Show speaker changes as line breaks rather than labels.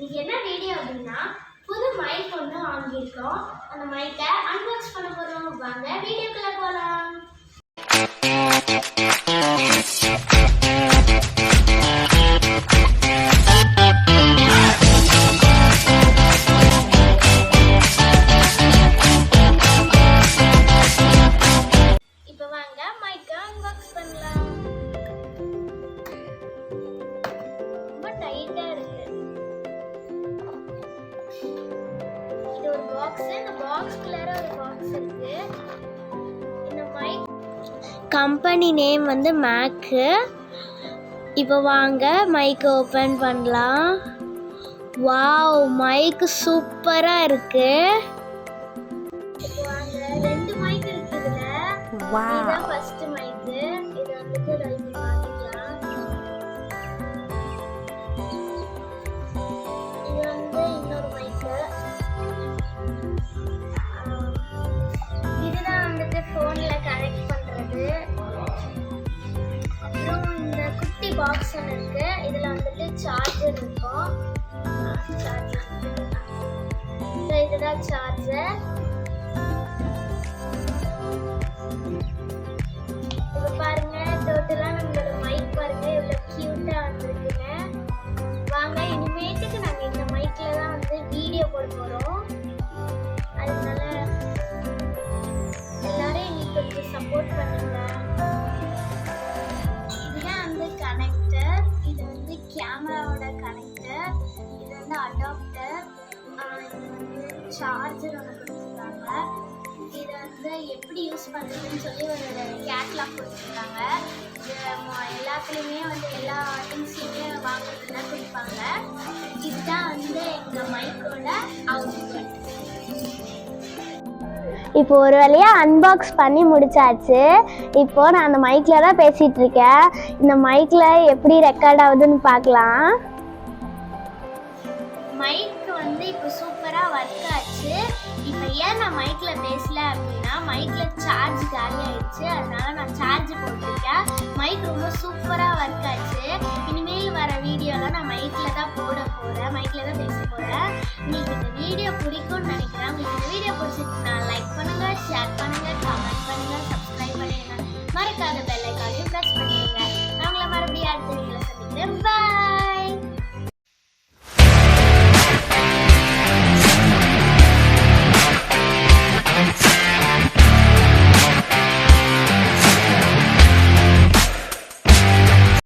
இன்னைக்கு என்ன வீடியோ அப்படின்னா புது மைக் ஒன்று வாங்கியிருக்கோம். அந்த மைக்கை அன்பாக்ஸ் பண்ண போகிறோம். வாங்க வீடியோக்குள்ள போகலாம். இப்போ வாங்க மைக்கை அன்பாக்ஸ் பண்ணலாம். ரொம்ப டைட்டா இருக்கு. இது ஒரு பாக்ஸ். இந்த பாக்ஸ்க்குள்ளார ஒரு பாக்ஸ் இருக்கு. இந்த மைக் கம்பெனி நேம் வந்து மேக்கு. இப்போ வாங்க மைக் ஓபன் பண்ணலாம். வாவ், மைக் சூப்பரா இருக்கு. இப்போ வாங்க ரெண்டு மைக் இருக்கு இதுல. இதுதான் ஃபர்ஸ்ட் மைக். இது வந்துட்டு லைட் மாத்திக்கலாம். இது வந்து இன்னொரு மைக். இதுதான் வந்துட்டு போன்ல கனெக்ட் பண்றது. அப்புறம் இந்த குட்டி பாக்ஸ் ஒன்று இருக்கு. இதுல வந்துட்டு சார்ஜர் இருக்கும். இதுதான் சார்ஜர். இப்போ பாருங்க, டோட்டலா நம்மளோட மைக் பாருங்க எவ்வளவு கியூட்டா வந்திருக்குங்க. வாங்க இனிமேட்டுக்கு நாங்க இந்த மைக்ல தான் வந்து வீடியோ போட போறோம். அதனால எல்லாரும் எங்களுக்கு கொஞ்சம் சப்போர்ட் பண்ணுங்க. இதுதான் வந்து கனெக்டர். இது வந்து கேமராவோட கனெக்டர். இது வந்து அடாப்டர். இது வந்து சார்ஜர் ஒன்று கொடுத்துருக்காங்க. இதை வந்து எப்படி யூஸ் பண்ணுறதுன்னு சொல்லி ஒரு கேட்லாக் கொடுத்துருக்காங்க. இது எல்லாத்துலேயுமே வந்து எல்லா திங்ஸ்லையுமே வாங்குறதுல கொடுப்பாங்க. இதுதான் வந்து எங்கள் மைக்கோட அவுட்புட்.
இப்போ ஒரு வழியாக அன்பாக்ஸ் பண்ணி முடிச்சாச்சு. இப்போ நான் அந்த மைக்கில் தான் பேசிகிட்டு இருக்கேன். இந்த மைக்கில் எப்படி ரெக்கார்ட் ஆகுதுன்னு பார்க்கலாம்.
மைக் வந்து இப்போ சூப்பராக ஒர்க் ஆச்சு. இப்போ ஏன் நான் மைக்கில் பேசல அப்படின்னா மைக்கில் சார்ஜ் காலி ஆயிடுச்சு. அதனால நான் சார்ஜ் போட்டிருக்கேன். மைக் ரொம்ப சூப்பராக ஒர்க் ஆச்சு. இனிமேல் வர வீடியோலாம் நான் மைக்கில் தான் போட போகிறேன். மைக்கில் தான் பேச போகிறேன். உங்களுக்கு இந்த வீடியோ பிடிக்கும்னு நினைக்கிறேன். உங்களுக்கு இந்த வீடியோ பிடிச்சிருக்குன்னா லைக் பண்ணுங்கள், ஷேர் பண்ணுங்கள், கமெண்ட் பண்ணுங்கள், சப்ஸ்கிரைப் பண்ணிடுங்க. மறக்காத பெல்